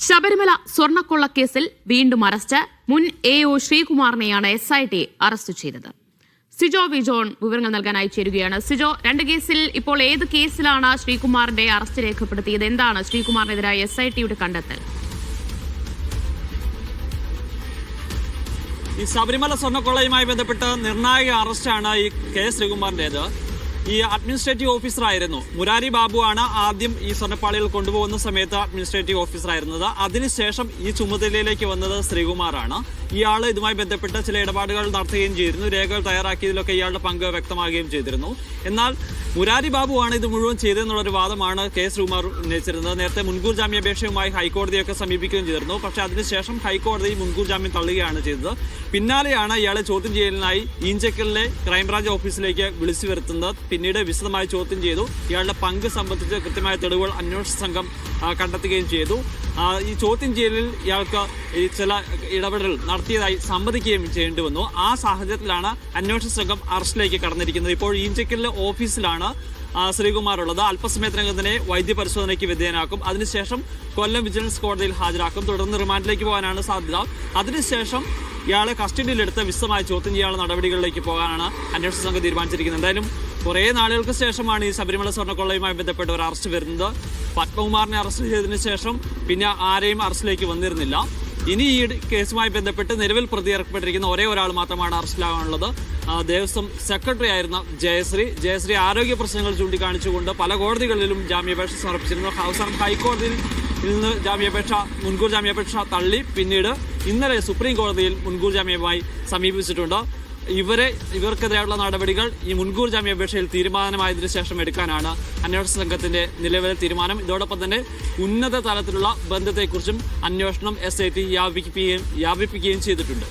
ശബരിമല സ്വർണ്ണക്കൊള്ളക്കേസിൽ വീണ്ടും അറസ്റ്റ്. മുൻ AO ശ്രീകുമാറിനെയാണ് SIT arrest ചെയ്തത്. സിജോ വി ജോൺ വിവരങ്ങൾ നൽകാനായി ചേരുകയാണ്. സിജോ, രണ്ട് കേസിൽ ഇപ്പോൾ ഏത് കേസിലാണ് ശ്രീകുമാറിന്റെ അറസ്റ്റ് രേഖപ്പെടുത്തിയത്? എന്താണ് ശ്രീകുമാറിനെതിരായ SITയുടെ കണ്ടെത്തൽ? ഈ ശബരിമല സ്വർണ്ണക്കൊള്ളയുമായി ബന്ധപ്പെട്ട് നിർണായക അറസ്റ്റാണ് ഈ KS ശ്രീകുമാറിന്റേത്. ഈ അഡ്മിനിസ്ട്രേറ്റീവ് ഓഫീസറായിരുന്നു മുരാരി ബാബുവാണ് ആദ്യം ഈ സ്വർണ്ണപ്പാളികൾ കൊണ്ടുപോകുന്ന സമയത്ത് അഡ്മിനിസ്ട്രേറ്റീവ് ഓഫീസറായിരുന്നത്. അതിനുശേഷം ഈ ചുമതലയിലേക്ക് വന്നത് ശ്രീകുമാറാണ്. ഇയാൾ ഇതുമായി ബന്ധപ്പെട്ട് ചില ഇടപാടുകൾ നടത്തുകയും ചെയ്തിരുന്നു. രേഖകൾ തയ്യാറാക്കിയതിലൊക്കെ ഇയാളുടെ പങ്ക് വ്യക്തമാകുകയും ചെയ്തിരുന്നു. എന്നാൽ മുരാരി ബാബുവാണ് ഇത് മുഴുവൻ ചെയ്തതെന്നുള്ളൊരു വാദമാണ് KS ശ്രീകുമാർ ഉന്നയിച്ചിരുന്നത്. നേരത്തെ മുൻകൂർ ജാമ്യാപേക്ഷയുമായി ഹൈക്കോടതിയൊക്കെ സമീപിക്കുകയും ചെയ്തിരുന്നു. പക്ഷേ അതിനുശേഷം ഹൈക്കോടതി മുൻകൂർ ജാമ്യം തള്ളുകയാണ് ചെയ്തത്. പിന്നാലെയാണ് ഇയാളെ ചോദ്യം ചെയ്യലിനായി ഈഞ്ചക്കലിലെ ക്രൈംബ്രാഞ്ച് ഓഫീസിലേക്ക് വിളിച്ചു വരുത്തുന്നത്. പിന്നീട് വിശദമായി ചോദ്യം ചെയ്തു. ഇയാളുടെ പങ്ക് സംബന്ധിച്ച് കൃത്യമായ തെളിവുകൾ അന്വേഷണ സംഘം കണ്ടെത്തുകയും ചെയ്തു. ഈ ചോദ്യം ചെയ്യലിൽ ഇയാൾക്ക് ചില ഇടപെടൽ നടത്തിയതായി സമ്മതിക്കുകയും ചെയ്യേണ്ടി വന്നു. ആ സാഹചര്യത്തിലാണ് അന്വേഷണ സംഘം അറസ്റ്റിലേക്ക് കടന്നിരിക്കുന്നത്. ഇപ്പോൾ ഈഞ്ചക്കലിലെ ഓഫീസിലാണ് ശ്രീകുമാർ ഉള്ളത്. അല്പസമയത്തിനകം തന്നെ വൈദ്യപരിശോധനയ്ക്ക് വിധേയനാക്കും. അതിനുശേഷം കൊല്ലം വിജിലൻസ് കോടതിയിൽ ഹാജരാക്കും. തുടർന്ന് റിമാൻഡിലേക്ക് പോകാനാണ് സാധ്യത. അതിനുശേഷം ഇയാളെ കസ്റ്റഡിയിലെടുത്ത് വിശദമായ ചോദ്യം ചെയ്യാനുള്ള നടപടികളിലേക്ക് പോകാനാണ് അന്വേഷണ സംഘം തീരുമാനിച്ചിരിക്കുന്നത്. എന്തായാലും കുറേ നാളുകൾക്ക് ശേഷമാണ് ഈ ശബരിമല സ്വർണ്ണക്കൊള്ളയുമായി ബന്ധപ്പെട്ട് ഒരു അറസ്റ്റ് വരുന്നത്. പത്മകുമാറിനെ അറസ്റ്റ് ചെയ്തതിനു ശേഷം പിന്നെ ആരെയും അറസ്റ്റിലേക്ക് വന്നിരുന്നില്ല. ഇനി ഈ കേസുമായി ബന്ധപ്പെട്ട് നിലവിൽ പ്രതിയേർപ്പെട്ടിരിക്കുന്ന ഒരേ ഒരാൾ മാത്രമാണ് അറസ്റ്റിലാകാനുള്ളത്. ദേവസ്വം സെക്രട്ടറി ആയിരുന്ന ജയശ്രീ ആരോഗ്യ പ്രശ്നങ്ങൾ ചൂണ്ടിക്കാണിച്ചുകൊണ്ട് പല കോടതികളിലും ജാമ്യാപേക്ഷ സമർപ്പിച്ചിരുന്നു. അവസാനം ഹൈക്കോടതിയിൽ നിന്ന് മുൻകൂർ ജാമ്യാപേക്ഷ തള്ളി. പിന്നീട് ഇന്നലെ സുപ്രീം കോടതിയിൽ മുൻകൂർ ജാമ്യവുമായി സമീപിച്ചിട്ടുണ്ട്. ഇവർക്കെതിരെയുള്ള നടപടികൾ ഈ മുൻകൂർ ജാമ്യാപേക്ഷയിൽ തീരുമാനമായതിനു ശേഷം എടുക്കാനാണ് അന്വേഷണ സംഘത്തിന്റെ നിലവിലെ തീരുമാനം. ഇതോടൊപ്പം തന്നെ ഉന്നത തലത്തിലുള്ള ബന്ധത്തെക്കുറിച്ചും അന്വേഷണം SIT വ്യാപിപ്പിക്കുകയും ചെയ്തിട്ടുണ്ട്.